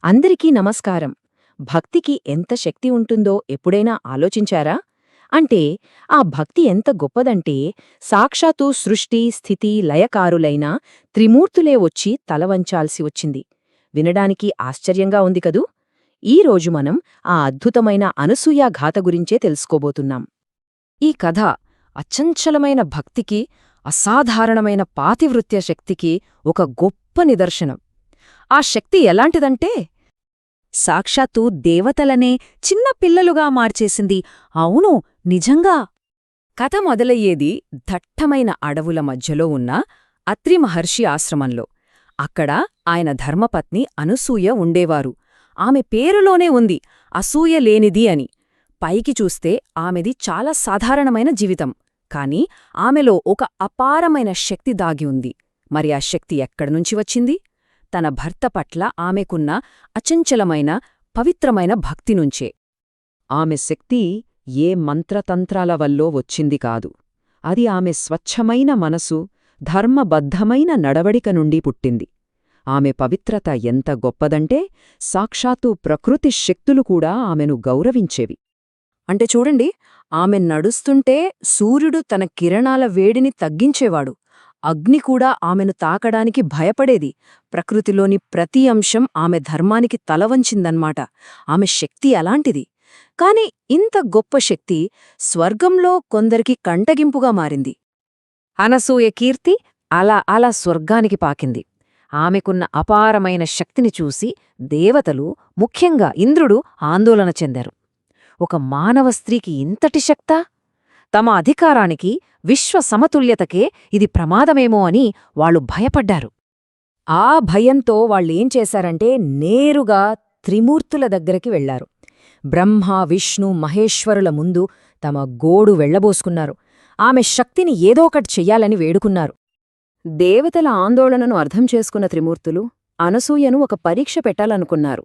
అందరికీ నమస్కారం. భక్తికి ఎంత శక్తి ఉంటుందో ఎప్పుడైనా ఆలోచించారా? అంటే ఆ భక్తి ఎంత గొప్పదంటే సాక్షాత్తు సృష్టి, స్థితి, లయకారులైన త్రిమూర్తులే వచ్చి తలవంచాల్సి వచ్చింది. వినడానికి ఆశ్చర్యంగా ఉంది కదూ? ఈరోజు మనం ఆ అద్భుతమైన అనసూయ గాథ గురించే తెలుసుకోబోతున్నాం. ఈ కథ అచంచలమైన భక్తికి, అసాధారణమైన పాతివృత్య శక్తికి ఒక గొప్ప నిదర్శనం. ఆ శక్తి ఎలాంటిదంటే సాక్షాత్తు దేవతలనే చిన్న పిల్లలుగా మార్చేసింది. అవును, నిజంగా. కథ మొదలయ్యేది దట్టమైన అడవుల మధ్యలో ఉన్న అత్రి మహర్షి ఆశ్రమంలో. అక్కడ ఆయన ధర్మపత్ని అనసూయ ఉండేవారు. ఆమె పేరులోనే ఉంది అసూయ లేనిది అని. పైకి చూస్తే ఆమెది చాలా సాధారణమైన జీవితం. కాని ఆమెలో ఒక అపారమైన శక్తి దాగి ఉంది. మరి ఆ శక్తి ఎక్కడినుంచి వచ్చింది? తన భర్త పట్ల ఆమెకున్న అచంచలమైన, పవిత్రమైన భక్తినుంచే. ఆమె శక్తి ఏ మంత్రతంత్రాల వల్లో వచ్చింది కాదు. అది ఆమె స్వచ్ఛమైన మనసు, ధర్మబద్ధమైన నడవడిక నుండి పుట్టింది. ఆమె పవిత్రత ఎంత గొప్పదంటే సాక్షాత్తు ప్రకృతి శక్తులు కూడా ఆమెను గౌరవించేవి. అంటే చూడండి, ఆమె నడుస్తుంటే సూర్యుడు తన కిరణాల వేడిని తగ్గించేవాడు. అగ్ని కూడా ఆమెను తాకడానికి భయపడేది. ప్రకృతిలోని ప్రతి అంశం ఆమె ధర్మానికి తలవంచిందన్మాట. ఆమె శక్తి అలాంటిది. కాని ఇంత గొప్ప శక్తి స్వర్గంలో కొందరికి కంటగింపుగా మారింది. అనసూయ కీర్తి అలా స్వర్గానికి పాకింది. ఆమెకున్న అపారమైన శక్తిని చూసి దేవతలు, ముఖ్యంగా ఇంద్రుడు ఆందోళన చెందారు. ఒక మానవ స్త్రీకి ఇంతటి శక్తా? తమ అధికారానికి, విశ్వ సమతుల్యతకే ఇది ప్రమాదమేమో అని వాళ్లు భయపడ్డారు. ఆ భయంతో వాళ్ళేం చేశారంటే నేరుగా త్రిమూర్తుల దగ్గరికి వెళ్లారు. బ్రహ్మ, విష్ణు, మహేశ్వరుల ముందు తమ గోడు వెళ్లబోసుకున్నారు. ఆమె శక్తిని ఏదోకటి చెయ్యాలని వేడుకున్నారు. దేవతల ఆందోళనను అర్థం చేసుకున్న త్రిమూర్తులు అనసూయను ఒక పరీక్ష పెట్టాలనుకున్నారు.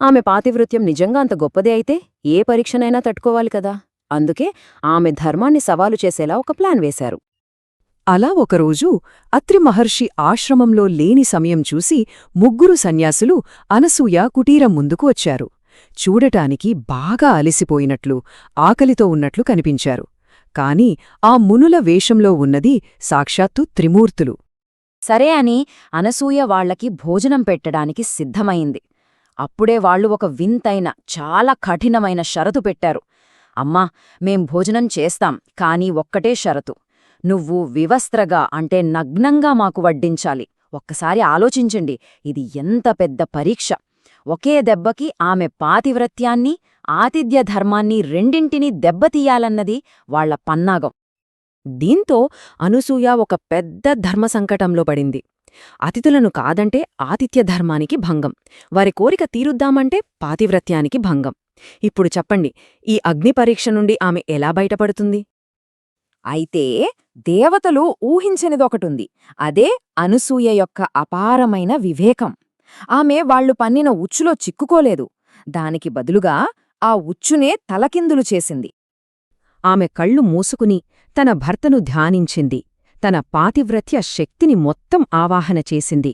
ఆమె పాతివృత్యం నిజంగా అంత గొప్పదే అయితే ఏ పరీక్షనైనా తట్టుకోవాలి కదా. అందుకే ఆమె ధర్మాన్ని సవాలు చేసేలా ఒక ప్లాన్ వేశారు. అలా ఒకరోజు అత్రి మహర్షి ఆశ్రమంలో లేని సమయం చూసి ముగ్గురు సన్యాసులు అనసూయ కుటీరం ముందుకు వచ్చారు. చూడటానికి బాగా అలసిపోయినట్లు, ఆకలితో ఉన్నట్లు కనిపించారు. కాని ఆ మునుల వేషంలో ఉన్నది సాక్షాత్తు త్రిమూర్తులు. సరే అని అనసూయ వాళ్లకి భోజనం పెట్టడానికి సిద్ధమైంది. అప్పుడే వాళ్లు ఒక వింతైన, చాలా కఠినమైన షరతు పెట్టారు. అమ్మా, మేం భోజనం చేస్తాం, కానీ ఒక్కటే షరతు. నువ్వు వివస్త్రగా అంటే నగ్నంగా మాకు వడ్డించాలి. ఒక్కసారి ఆలోచించండి, ఇది ఎంత పెద్ద పరీక్ష. ఒకే దెబ్బకి ఆమె పాతివ్రత్యాన్ని, ఆతిథ్య ధర్మాన్ని రెండింటినీ దెబ్బతీయాలన్నది వాళ్ల పన్నాగం. దీంతో అనసూయ ఒక పెద్ద ధర్మసంకటంలో పడింది. అతిథులను కాదంటే ఆతిథ్య ధర్మానికి భంగం, వారి కోరిక తీరుద్దామంటే పాతివ్రత్యానికి భంగం. ఇప్పుడు చెప్పండి, ఈ అగ్ని పరీక్ష నుండి ఆమె ఎలా బయటపడుతుంది? అయితే దేవతలు ఊహించనిదొకటుంది. అదే అనసూయ యొక్క అపారమైన వివేకం. ఆమె వాళ్లు పన్నిన ఉచ్చులో చిక్కుకోలేదు. దానికి బదులుగా ఆ ఉచ్చునే తలకిందులు చేసింది. ఆమె కళ్ళు మూసుకుని తన భర్తను ధ్యానించింది. తన పాతివ్రత్య శక్తిని మొత్తం ఆవాహన చేసింది.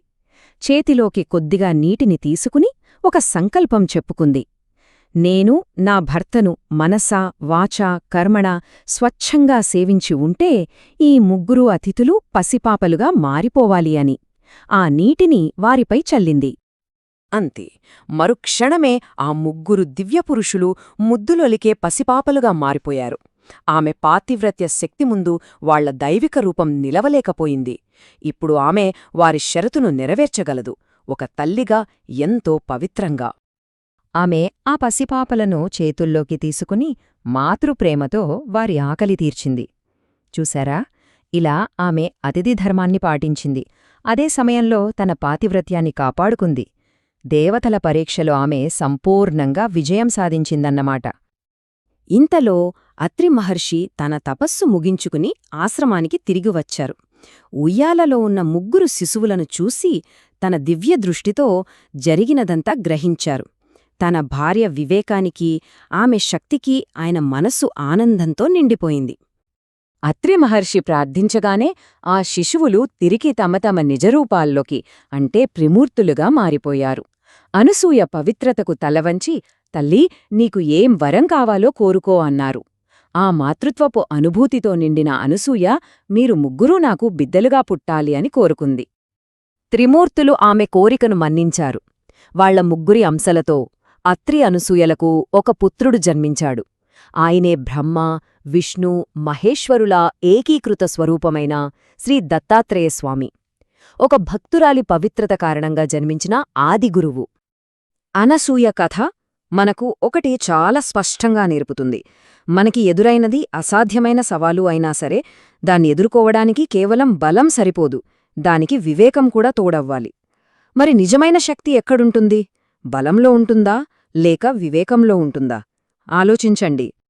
చేతిలోకి కొద్దిగా నీటిని తీసుకుని ఒక సంకల్పం చెప్పుకుంది. నేను నా భర్తను మనసా, వాచా, కర్మణా స్వచ్ఛంగా సేవించి ఉంటే ఈ ముగ్గురు అతిథులు పసిపాపలుగా మారిపోవాలి అని. ఆ నీటిని వారిపై చల్లింది. అంతే, మరుక్షణమే ఆ ముగ్గురు దివ్యపురుషులు ముద్దులొలికే పసిపాపలుగా మారిపోయారు. ఆమె పాతివ్రత్య శక్తి ముందు వాళ్ల దైవిక రూపం నిలవలేకపోయింది. ఇప్పుడు ఆమె వారి షరతును నెరవేర్చగలదు, ఒక తల్లిగా, ఎంతో పవిత్రంగా. ఆమె ఆ పసిపాపలను చేతుల్లోకి తీసుకుని మాతృప్రేమతో వారి ఆకలి తీర్చింది. చూశారా, ఇలా ఆమె అతిథి ధర్మాన్ని పాటించింది. అదే సమయంలో తన పాతివ్రత్యాన్ని కాపాడుకుంది. దేవతల పరీక్షలో ఆమె సంపూర్ణంగా విజయం సాధించిందన్నమాట. ఇంతలో అత్రి మహర్షి తన తపస్సు ముగించుకుని ఆశ్రమానికి తిరిగి వచ్చారు. ఉయ్యాలలో ఉన్న ముగ్గురు శిశువులను చూసి తన దివ్యదృష్టితో జరిగినదంతా గ్రహించారు. తన భార్య వివేకానికి, ఆమె శక్తికి ఆయన మనస్సు ఆనందంతో నిండిపోయింది. అత్రి మహర్షి ప్రార్థించగానే ఆ శిశువులు తిరిగి తమ తమ నిజరూపాల్లోకి అంటే త్రిమూర్తులుగా మారిపోయారు. అనసూయ పవిత్రతకు తలవంచి, తల్లీ, నీకు ఏం వరం కావాలో కోరుకో అన్నారు. ఆ మాతృత్వపు అనుభూతితో నిండిన అనసూయ, మీరు ముగ్గురూ నాకు బిడ్డలుగా పుట్టాలి అని కోరుకుంది. త్రిమూర్తులు ఆమె కోరికను మన్నించారు. వాళ్ల ముగ్గురి అంశలతో అత్రి అనసూయలకు ఒక పుత్రుడు జన్మించాడు. ఆయనే బ్రహ్మ, విష్ణు, మహేశ్వరుల ఏకీకృత స్వరూపమైన శ్రీ దత్తాత్రేయస్వామి. ఒక భక్తురాలి పవిత్రత కారణంగా జన్మించిన ఆదిగురువు. అనసూయ కథ మనకు ఒకటి చాలా స్పష్టంగా నేర్పుతుంది. మనకి ఎదురైనది అసాధ్యమైన సవాలు అయినా సరే, దాన్ని ఎదుర్కోవడానికి కేవలం బలం సరిపోదు, దానికి వివేకం కూడా తోడవ్వాలి. మరి నిజమైన శక్తి ఎక్కడుంటుంది? బలంలో ఉంటుందా లేక వివేకంలో ఉంటుందా? ఆలోచించండి.